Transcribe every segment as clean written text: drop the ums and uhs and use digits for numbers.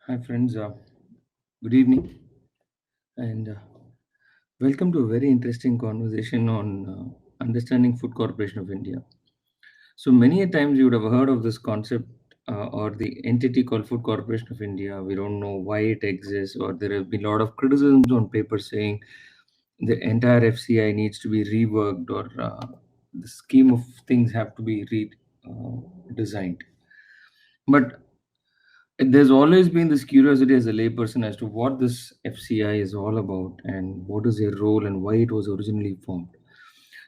Hi, friends. Good evening, and welcome to a very interesting conversation on understanding Food Corporation of India. So, many a times you would have heard of this concept or the entity called Food Corporation of India. We don't know why it exists, or there have been a lot of criticisms on paper saying the entire FCI needs to be reworked, or the scheme of things have to be redesigned. But there's always been this curiosity as a layperson as to what this FCI is all about and what is their role and why it was originally formed.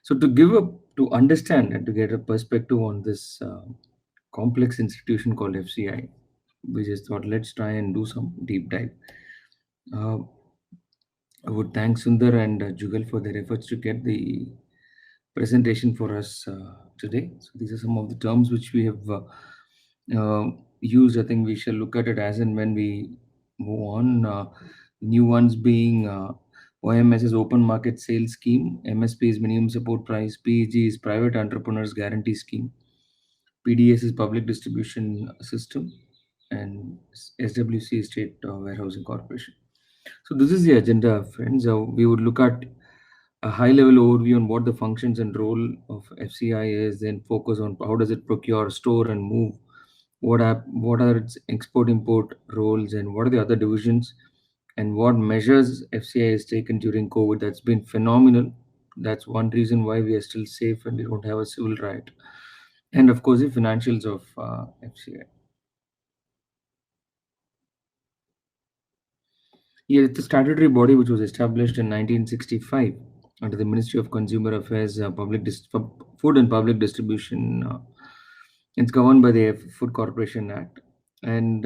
So to understand and to get a perspective on this complex institution called FCI, we just thought let's try and do some deep dive. Uh, I would thank Sundar and Jugal for their efforts to get the presentation for us today. So these are some of the terms which we have used. I think we shall look at it as and when we move on. New ones being OMS is Open Market Sales Scheme, MSP is Minimum Support Price, PEG is Private Entrepreneurs Guarantee Scheme, PDS is Public Distribution System, and SWC is State Warehousing Corporation. So this is the agenda, friends. We would look at a high-level overview on what the functions and role of FCI is, then focus on how does it procure, store, and move. What are its export-import roles, and what are the other divisions, and what measures FCI has taken during COVID. That's been phenomenal. That's one reason why we are still safe and we don't have a civil riot. And of course, the financials of FCI. Yeah, it's a statutory body which was established in 1965 under the Ministry of Consumer Affairs, Food and Public Distribution. It's governed by the Food Corporation Act, and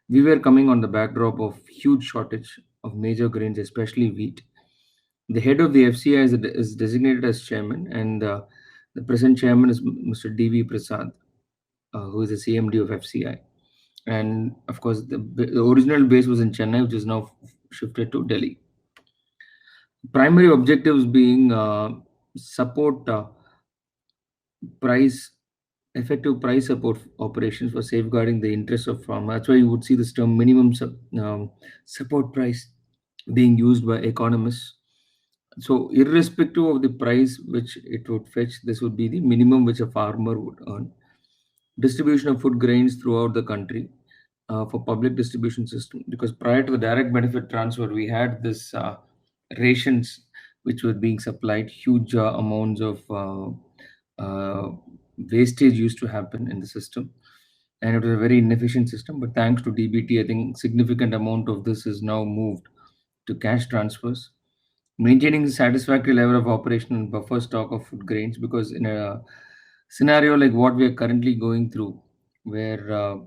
we were coming on the backdrop of huge shortage of major grains, especially wheat. The head of the FCI is designated as chairman, and the present chairman is Mr. D.V. Prasad, who is the CMD of FCI. And of course, the original base was in Chennai, which is now shifted to Delhi. Primary objectives being support price effective price support operations for safeguarding the interests of farmer. That's why you would see this term support price being used by economists. So irrespective of the price which it would fetch, this would be the minimum which a farmer would earn. Distribution of food grains throughout the country for public distribution system, because prior to the direct benefit transfer we had this rations which were being supplied. Huge amounts of wastage used to happen in the system, and it was a very inefficient system. But thanks to DBT, I think significant amount of this is now moved to cash transfers, maintaining a satisfactory level of operation and buffer stock of food grains. Because in a scenario like what we are currently going through, where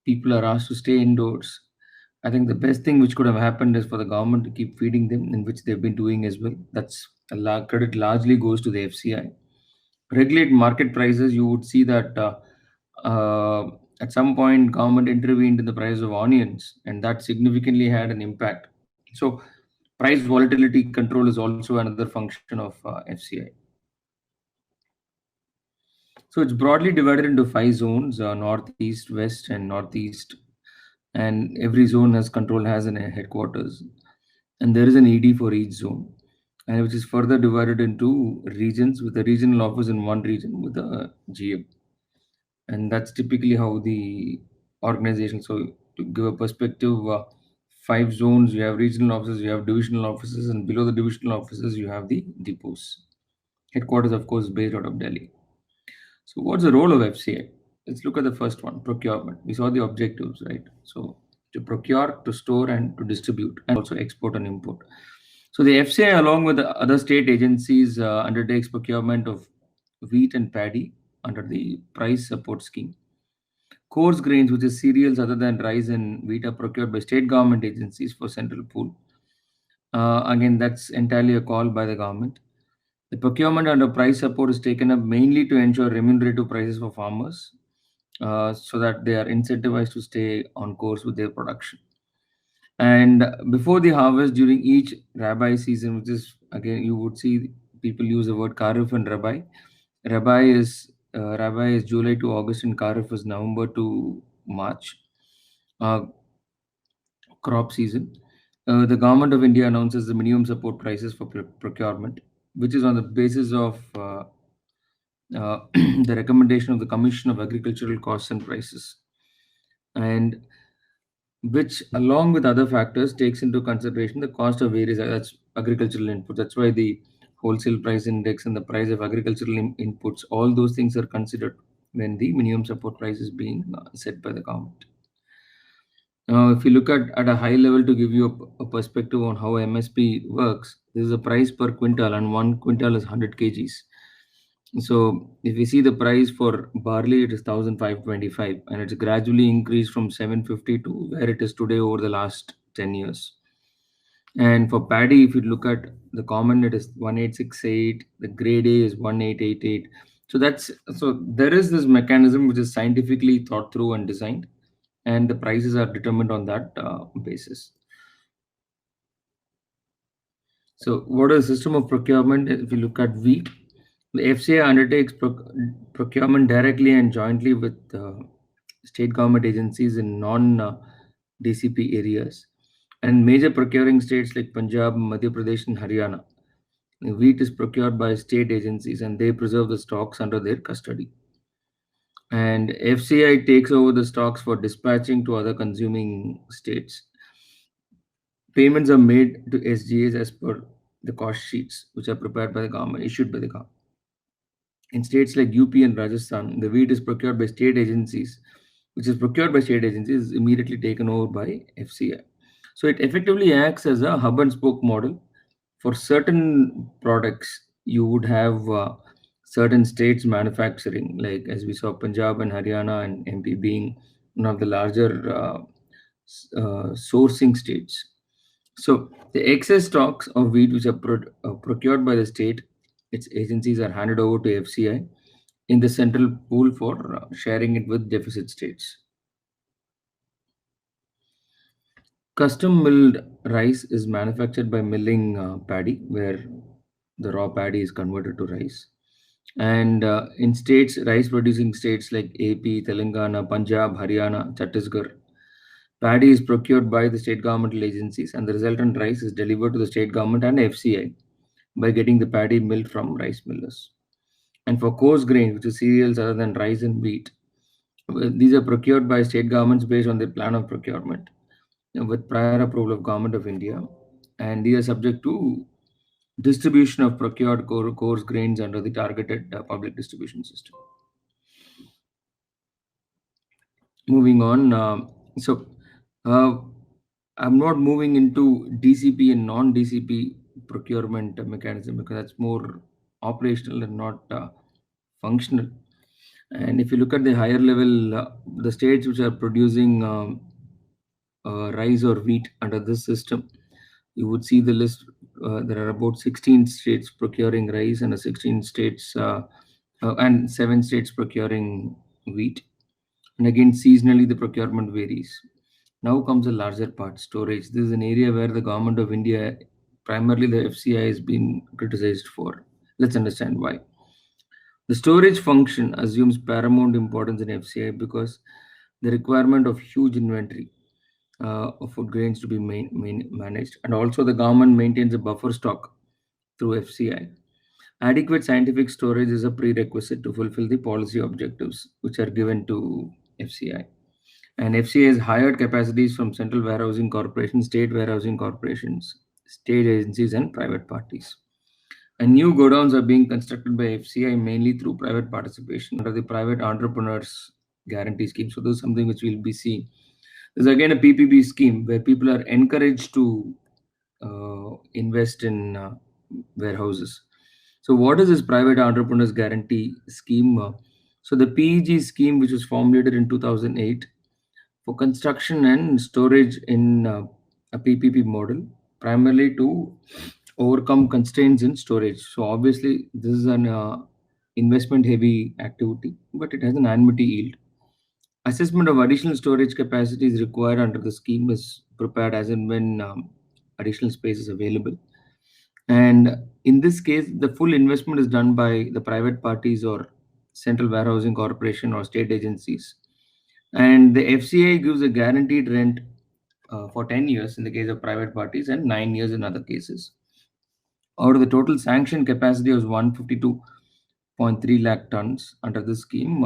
people are asked to stay indoors, I think the best thing which could have happened is for the government to keep feeding them, in which they've been doing as well. That's credit largely goes to the FCI. Regulate market prices. You would see that at some point government intervened in the price of onions, and that significantly had an impact. So price volatility control is also another function of FCI. So it's broadly divided into five zones: northeast, west, and northeast. And every zone has a headquarters, and there is an ED for each zone, and which is further divided into regions with a regional office in one region with a GM. And that's typically how the organization. So to give a perspective, five zones, you have regional offices, you have divisional offices, and below the divisional offices you have the depots. Headquarters, of course, based out of Delhi. So what's the role of FCA? Let's look at the first one: procurement. We saw the objectives, right? So to procure, to store, and to distribute, and also export and import. So the FCA, along with the other state agencies, undertakes procurement of wheat and paddy under the price support scheme. Coarse grains, which is cereals other than rice and wheat, are procured by state government agencies for central pool. Again, that's entirely a call by the government. The procurement under price support is taken up mainly to ensure remunerative prices for farmers, so that they are incentivized to stay on course with their production. And before the harvest, during each Rabi season, which is again you would see people use the word Kharif and Rabi. Rabi is July to August, and Kharif is November to March. Uh, crop season. The government of India announces the minimum support prices for procurement, which is on the basis of the recommendation of the Commission of Agricultural Costs and Prices, and which, along with other factors, takes into consideration the cost of various that's agricultural inputs. That's why the wholesale price index and the price of agricultural inputs, all those things are considered when the minimum support price is being set by the government. Now, if you look at a high level to give you a perspective on how MSP works, this is a price per quintal, and 1 quintal is 100 kgs. So, if you see the price for barley, it is 1,525, and it's gradually increased from 750 to where it is today over the last 10 years. And for paddy, if you look at the common, it is 1868, the grade A is 1888. So there is this mechanism which is scientifically thought through and designed, and the prices are determined on that basis. So, what is the system of procurement? If you look at wheat, the FCI undertakes procurement directly and jointly with state government agencies in non DCP areas and major procuring states like Punjab, Madhya Pradesh, and Haryana. The wheat is procured by state agencies and they preserve the stocks under their custody. And FCI takes over the stocks for dispatching to other consuming states. Payments are made to SGAs as per the cost sheets, which are prepared by the government, issued by the government. In states like UP and Rajasthan, the wheat is procured by state agencies, which is procured by state agencies, is immediately taken over by FCI. So it effectively acts as a hub and spoke model. For certain products, you would have certain states manufacturing, like as we saw Punjab and Haryana and MP being one of the larger sourcing states. So the excess stocks of wheat which are procured by the state, its agencies are handed over to FCI in the central pool for sharing it with deficit states. Custom milled rice is manufactured by milling paddy, where the raw paddy is converted to rice. And in states, rice producing states like AP, Telangana, Punjab, Haryana, Chhattisgarh, paddy is procured by the state governmental agencies, and the resultant rice is delivered to the state government and FCI by getting the paddy milled from rice millers. And for coarse grain, which is cereals other than rice and wheat, these are procured by state governments based on their plan of procurement with prior approval of Government of India, and these are subject to distribution of procured coarse grains under the targeted public distribution system. Moving on, uh, I'm not moving into DCP and non-DCP procurement mechanism because that's more operational and not functional. And if you look at the higher level, the states which are producing rice or wheat under this system, you would see the list. There are about 16 states procuring rice and 16 states and 7 states procuring wheat. And again, seasonally, the procurement varies. Now comes a larger part, storage. This is an area where the government of India, primarily the FCI, has been criticized for. Let's understand why. The storage function assumes paramount importance in FCI because the requirement of huge inventory of food grains to be managed, and also the government maintains a buffer stock through FCI. Adequate scientific storage is a prerequisite to fulfill the policy objectives which are given to FCI. And FCI has hired capacities from central warehousing corporations, state warehousing corporations, state agencies, and private parties. And new godowns are being constructed by FCI mainly through private participation under the Private Entrepreneurs Guarantee Scheme. So, this is something which we'll be seeing. There's again a PPP scheme where people are encouraged to invest in warehouses. So, what is this Private Entrepreneurs Guarantee Scheme? So, the PEG scheme, which was formulated in 2008 for construction and storage in a PPP model, primarily to overcome constraints in storage. So, obviously, this is an investment heavy activity, but it has an annuity yield. Assessment of additional storage capacity is required under the scheme is prepared as and when additional space is available. And in this case, the full investment is done by the private parties or central warehousing corporation or state agencies. And the FCI gives a guaranteed rent for 10 years in the case of private parties and 9 years in other cases. Out of the total sanctioned capacity was 152.3 lakh tons under this scheme.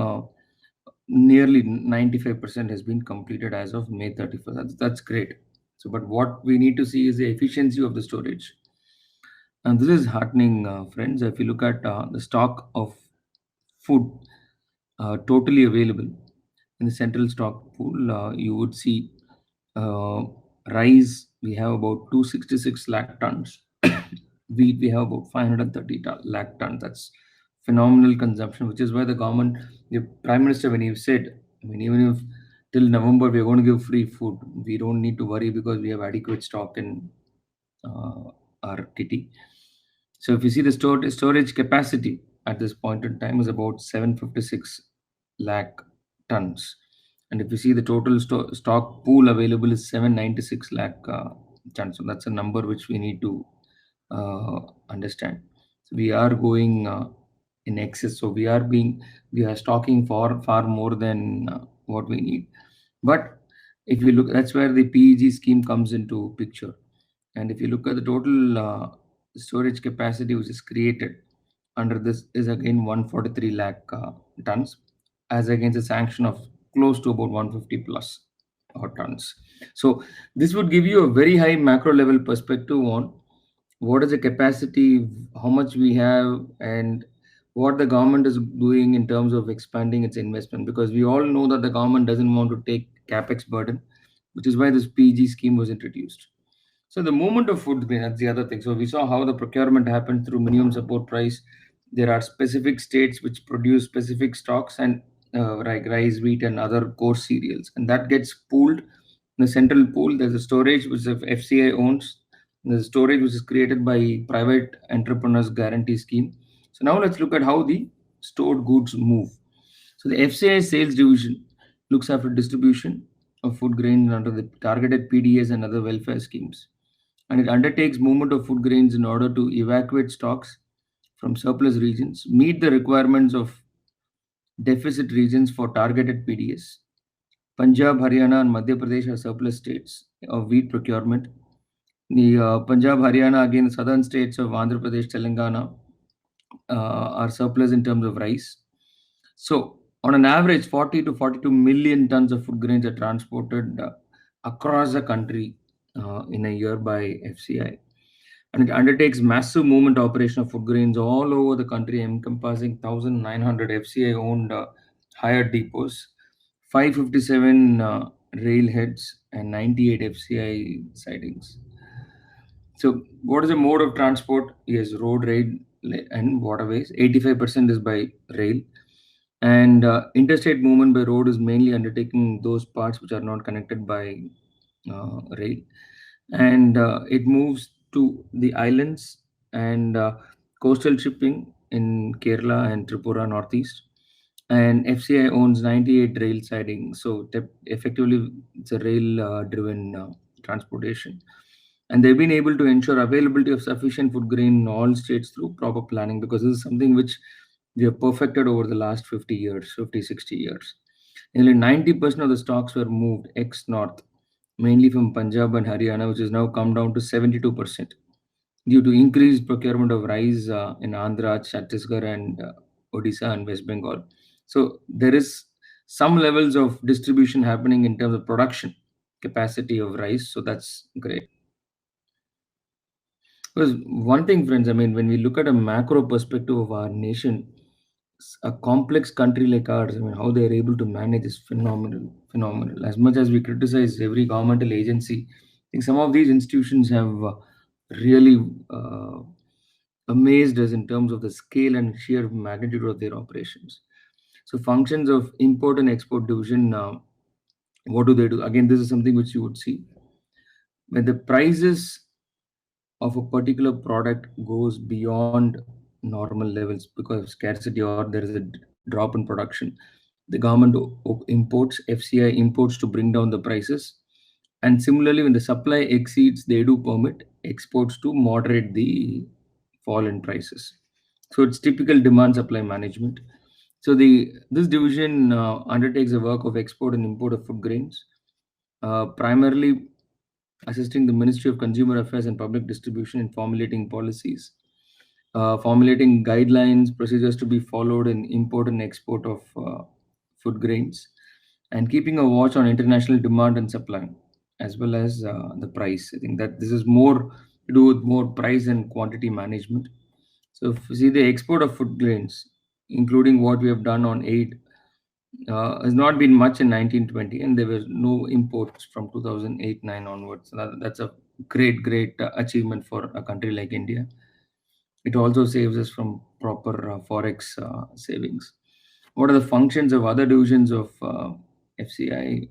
Nearly 95% has been completed as of May 31st. That's great. So, but what we need to see is the efficiency of the storage. And this is heartening, friends. If you look at the stock of food totally available in the central stock pool, you would see uh, rice, we have about 266 lakh tons. Wheat, we have about 530 lakh tons. That's phenomenal consumption, which is why the government, the Prime Minister, when he said, I mean, even if till November we are going to give free food, we don't need to worry because we have adequate stock in our kitty. So if you see the storage capacity at this point in time is about 756 lakh tons. And if you see the total stock pool available is 796 lakh tons. So that's a number which we need to understand. So we are going in excess. So we are stocking for far more than what we need. But if you look, that's where the PEG scheme comes into picture. And if you look at the total storage capacity which is created under this is again 143 lakh tons as against a sanction of close to about 150 plus tons. So this would give you a very high macro level perspective on what is the capacity, how much we have, and what the government is doing in terms of expanding its investment. Because we all know that the government doesn't want to take capex burden, which is why this PG scheme was introduced. So the movement of food, that's the other thing. So we saw how the procurement happened through minimum support price. There are specific states which produce specific stocks and like rice, wheat, and other core cereals, and that gets pooled in the central pool. There's a storage which the FCI owns. There's a storage which is created by private entrepreneurs guarantee scheme. So now let's look at how the stored goods move. So the FCI sales division looks after distribution of food grains under the targeted PDAs and other welfare schemes, and it undertakes movement of food grains in order to evacuate stocks from surplus regions, meet the requirements of deficit regions for targeted PDS. Punjab, Haryana, and Madhya Pradesh are surplus states of wheat procurement. The Punjab, Haryana, again, southern states of Andhra Pradesh, Telangana are surplus in terms of rice. So, on an average, 40 to 42 million tons of food grains are transported across the country in a year by FCI. And it undertakes massive movement operation of food grains all over the country, encompassing 1,900 FCI owned hired depots, 557 rail heads, and 98 FCI sidings. So, what is the mode of transport? Yes, road, rail, and waterways. 85% is by rail. And interstate movement by road is mainly undertaking those parts which are not connected by rail. And it moves to the islands and coastal shipping in Kerala and Tripura Northeast. And FCI owns 98 rail sidings. So effectively, it's a rail driven transportation. And they've been able to ensure availability of sufficient food grain in all states through proper planning, because this is something which we have perfected over the last 50 years, 50, 60 years. Nearly 90% of the stocks were moved ex north, mainly from Punjab and Haryana, which has now come down to 72% due to increased procurement of rice in Andhra, Chhattisgarh, and Odisha and West Bengal. So there is some levels of distribution happening in terms of production capacity of rice. So that's great. Because one thing, friends, I mean, when we look at a macro perspective of our nation, a complex country like ours, I mean, how they are able to manage is phenomenal, phenomenal. As much as we criticize every governmental agency, I think some of these institutions have really amazed us in terms of the scale and sheer magnitude of their operations. So, functions of import and export division, what do they do? Again, this is something which you would see when the prices of a particular product goes beyond normal levels because of scarcity or there is a drop in production, the government imports, FCI imports to bring down the prices. And similarly, when the supply exceeds, they do permit exports to moderate the fall in prices. So it's typical demand supply management. So the this division undertakes the work of export and import of food grains, primarily assisting the Ministry of Consumer Affairs and Public Distribution in formulating policies, formulating guidelines, procedures to be followed in import and export of food grains, and keeping a watch on international demand and supply, as well as the price. I think that this is more to do with more price and quantity management. So, if you see the export of food grains, including what we have done on aid, has not been much in 1920, and there were no imports from 2008-9 onwards. So that's a great achievement for a country like India. It also saves us from proper forex savings. What are the functions of other divisions of FCI?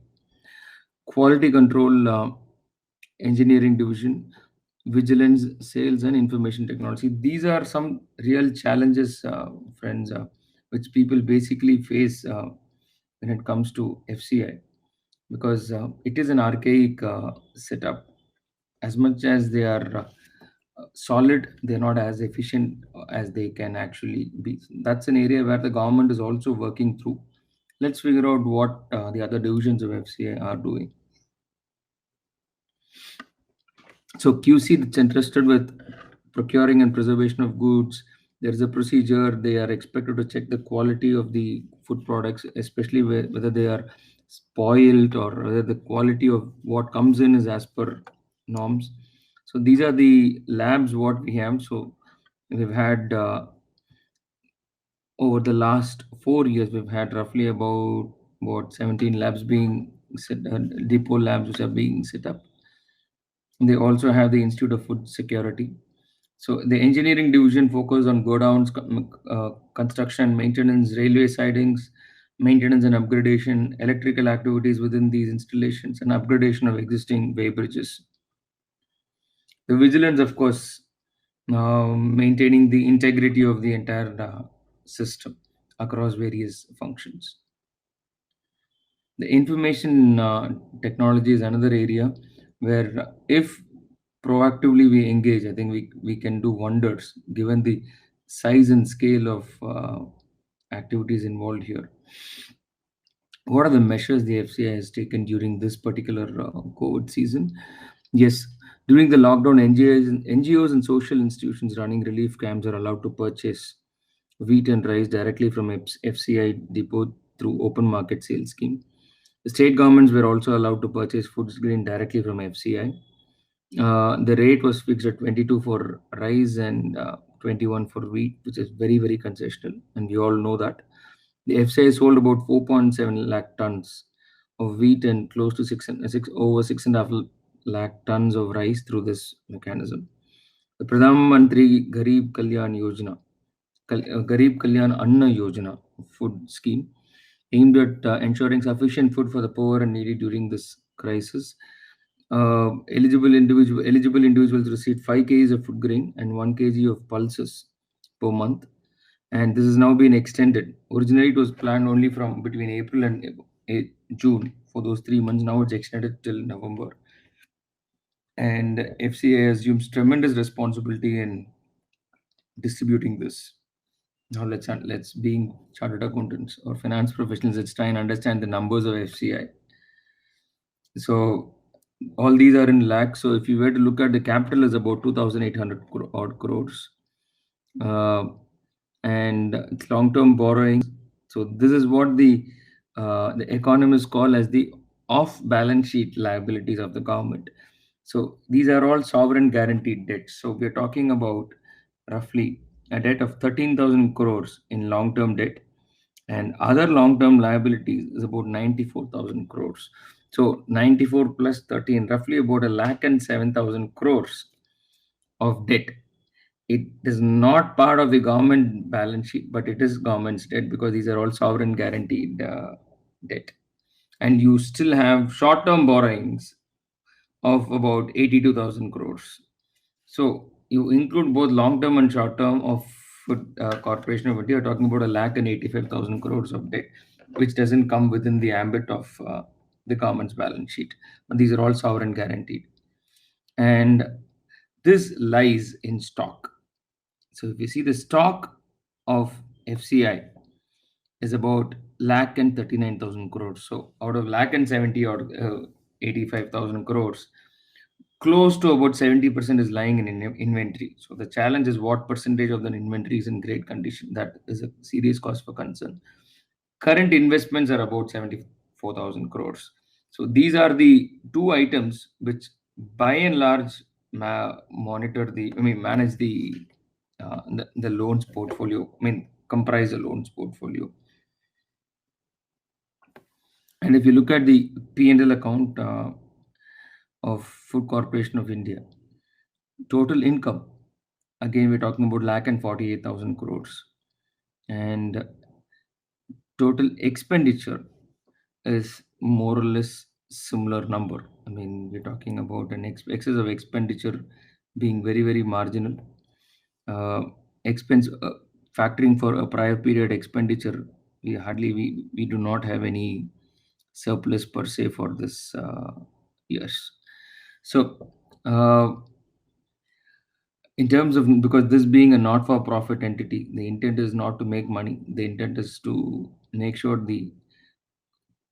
Quality control, engineering division, vigilance, sales, and information technology. These are some real challenges, friends, which people basically face when it comes to FCI, because it is an archaic setup. As much as they are solid, they're not as efficient as they can actually be. That's an area where the government is also working through. Let's figure out what the other divisions of FCI are doing. So QC, that's interested with procuring and preservation of goods. There is a procedure. They are expected to check the quality of the food products, especially whether they are spoiled or whether the quality of what comes in is as per norms. So these are the labs what we have. So we've had over the last 4 years, we've had roughly about what 17 labs being set, depot labs which are being set up. They also have the Institute of Food Security. So the engineering division focus on godowns, construction, maintenance, railway sidings, maintenance and upgradation, electrical activities within these installations, and upgradation of existing way bridges. The vigilance, of course, maintaining the integrity of the entire system across various functions. The information technology is another area where, if proactively we engage, I think we can do wonders given the size and scale of activities involved here. What are the measures the FCI has taken during this particular COVID season? Yes, during the lockdown, NGOs and social institutions running relief camps are allowed to purchase wheat and rice directly from FCI depot through open market sales scheme. The state governments were also allowed to purchase food grain directly from FCI. The rate was fixed at 22 for rice and 21 for wheat, which is very concessional, and we all know that. The FCI sold about 4.7 lakh tons of wheat and close to over 6.5 lakh tons of rice through this mechanism. The Pradhan Mantri Garib Kalyan Anna Yojana food scheme aimed at ensuring sufficient food for the poor and needy during this crisis. Eligible individuals received 5 kgs of food grain and 1 kg of pulses per month, and this has now been extended. Originally, it was planned only from between April and June for those 3 months. Now it's extended till November, and FCA assumes tremendous responsibility in distributing this. Now let's being chartered accountants or finance professionals, let's try and understand the numbers of FCI. So all these are in lakhs. So if you were to look at the capital is about 2,800 odd crores, uh, and it's long-term borrowings. So this is what the economists call as the off-balance sheet liabilities of the government. So these are all sovereign guaranteed debts. So we're talking about roughly a debt of 13,000 crores in long-term debt, and other long-term liabilities is about 94,000 crores. So 94 plus 13, roughly about a lakh and 7,000 crores of debt. It is not part of the government balance sheet, but it is government's debt because these are all sovereign guaranteed debt. And you still have short-term borrowings of about 82,000 crores. So you include both long-term and short-term of Corporation of India, you're talking about a lakh and 85,000 crores of debt, which doesn't come within the ambit of the government's balance sheet. But these are all sovereign guaranteed. And this lies in stock. So if you see the stock of FCI is about lakh and 39,000 crores. So out of lakh and 70 or 85,000 crores, close to about 70% is lying in inventory. So the challenge is what percentage of the inventory is in great condition. That is a serious cause for concern. Current investments are about 74,000 crores. So these are the two items which, by and large, manage the loans portfolio. Comprise the loans portfolio. And if you look at the P&L account of Food Corporation of India, total income, again we're talking about lakh and 48,000 crores, and total expenditure is more or less similar number. We're talking about an excess of expenditure being very, very marginal. Uh, expense Factoring for a prior period expenditure, we do not have any surplus per se for this years. So, in terms of, because this being a not for profit entity, the intent is not to make money. The intent is to make sure the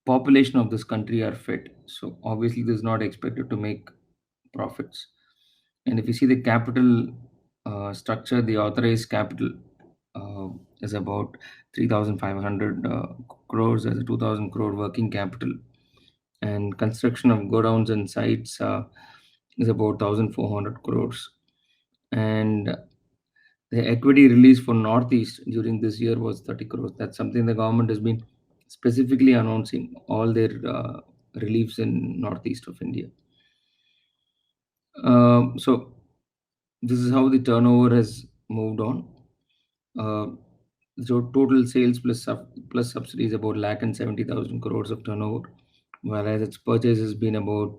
population of this country are fed. So obviously this is not expected to make profits. And if you see the capital structure, the authorized capital uh, is about 3,500 crores as a 2,000 crore working capital, and construction of godowns and sites is about 1,400 crores. And the equity release for Northeast during this year was 30 crores. That's something the government has been specifically announcing, all their reliefs in Northeast of India. So this is how the turnover has moved on. Uh, so total sales plus subsidies about lakh and 70,000 crores of turnover, whereas its purchase has been about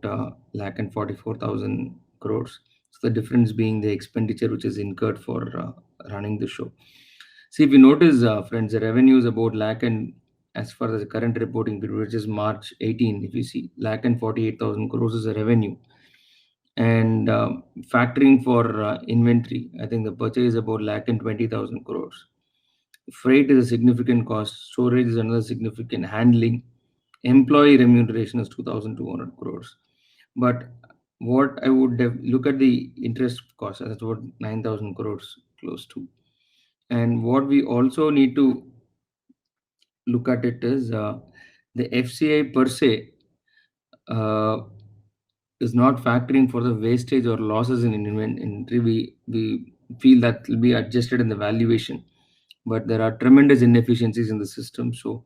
lakh and 44,000 crores. So the difference being the expenditure which is incurred for running the show. See, if you notice, friends, the revenue is about lakh and, as far as the current reporting period, which is March 18, if you see, lakh and 48,000 crores is a revenue. And factoring for inventory, I think the purchase is about lakh and 20,000 crores. Freight is a significant cost. Storage is another significant. Handling, employee remuneration is 2,200 crores. But what I would look at the interest cost, that's about 9,000 crores close to. And what we also need to look at it is the FCI per se uh, is not factoring for the wastage or losses in inventory. We feel that will be adjusted in the valuation, but there are tremendous inefficiencies in the system. So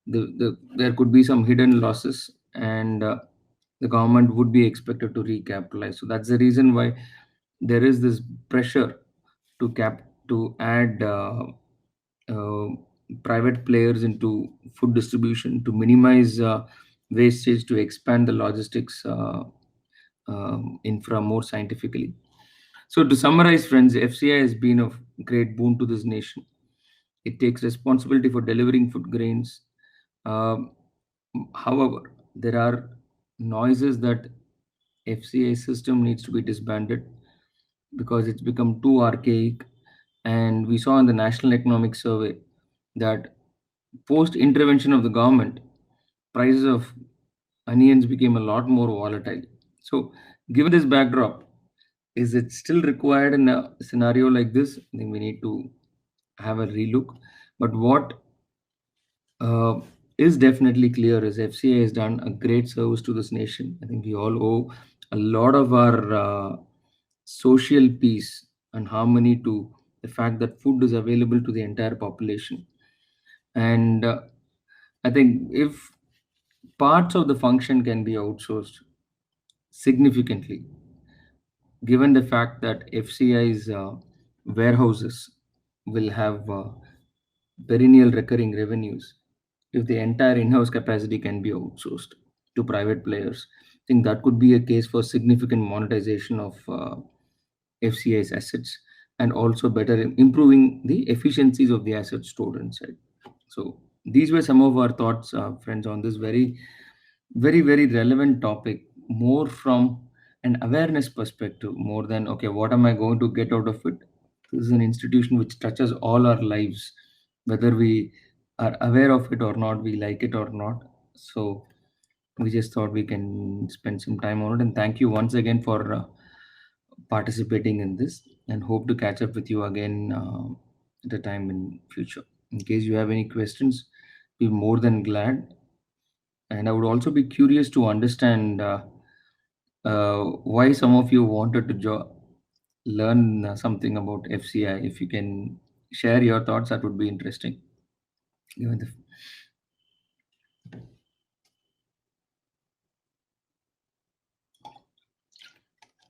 there could be some hidden losses, and the government would be expected to recapitalize. So that's the reason why there is this pressure to add uh, private players into food distribution, to minimize wastage, to expand the logistics infra more scientifically. So to summarize, friends, FCI has been of great boon to this nation. It takes responsibility for delivering food grains. Um, However, there are noises that FCI system needs to be disbanded because it's become too archaic. And we saw in the National Economic Survey that post intervention of the government, prices of onions became a lot more volatile. So, given this backdrop, is it still required in a scenario like this? I think we need to have a relook. But what uh, is definitely clear is FCA has done a great service to this nation. I think we all owe a lot of our social peace and harmony to the fact that food is available to the entire population. And I think if parts of the function can be outsourced significantly, given the fact that FCI's warehouses will have perennial recurring revenues, if the entire in-house capacity can be outsourced to private players, I think that could be a case for significant monetization of FCI's assets, and also better improving the efficiencies of the assets stored inside. So these were some of our thoughts, friends, on this very, very, very relevant topic, more from an awareness perspective, more than, okay, what am I going to get out of it? This is an institution which touches all our lives, whether we are aware of it or not, we like it or not. So we just thought we can spend some time on it. And thank you once again for participating in this, and hope to catch up with you again at a time in future. In case you have any questions, be more than glad. And I would also be curious to understand why some of you wanted to learn something about FCI. If you can share your thoughts, that would be interesting. Given the,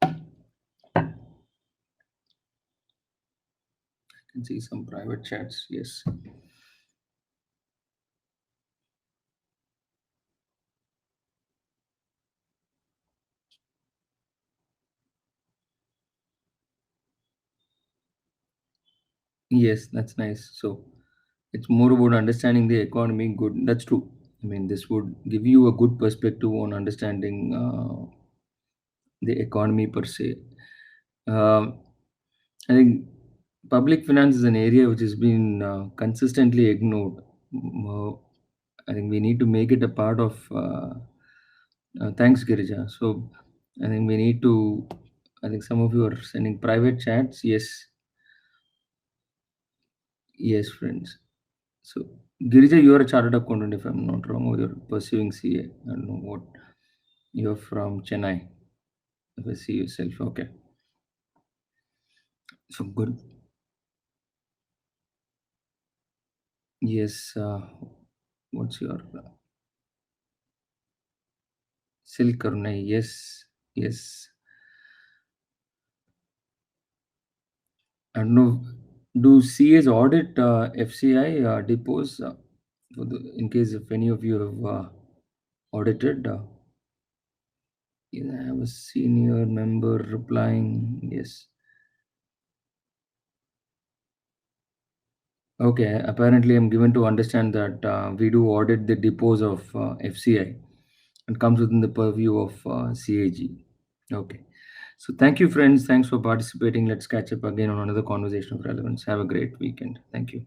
I can see some private chats. Yes, yes, that's nice. So it's more about understanding the economy. Good, that's true. I mean, this would give you a good perspective on understanding the economy per se. Um I think public finance is an area which has been consistently ignored. I think we need to make it a part of. Thanks, Girija. So I think we need to. I think some of you are sending private chats. Yes, yes, friends. So Girija, you are a chartered accountant, if I'm not wrong, or you're pursuing CA. I don't know what. You're from Chennai. If I see yourself, okay. So good. Yes. What's your Silk Karunai? Yes, yes. I don't know. Do CAs audit FCI depots in case if any of you have audited? Yeah, I have a senior member replying. Yes. Okay. Apparently, I'm given to understand that we do audit the depots of FCI. It comes within the purview of CAG. Okay. So thank you, friends. Thanks for participating. Let's catch up again on another conversation of relevance. Have a great weekend. Thank you.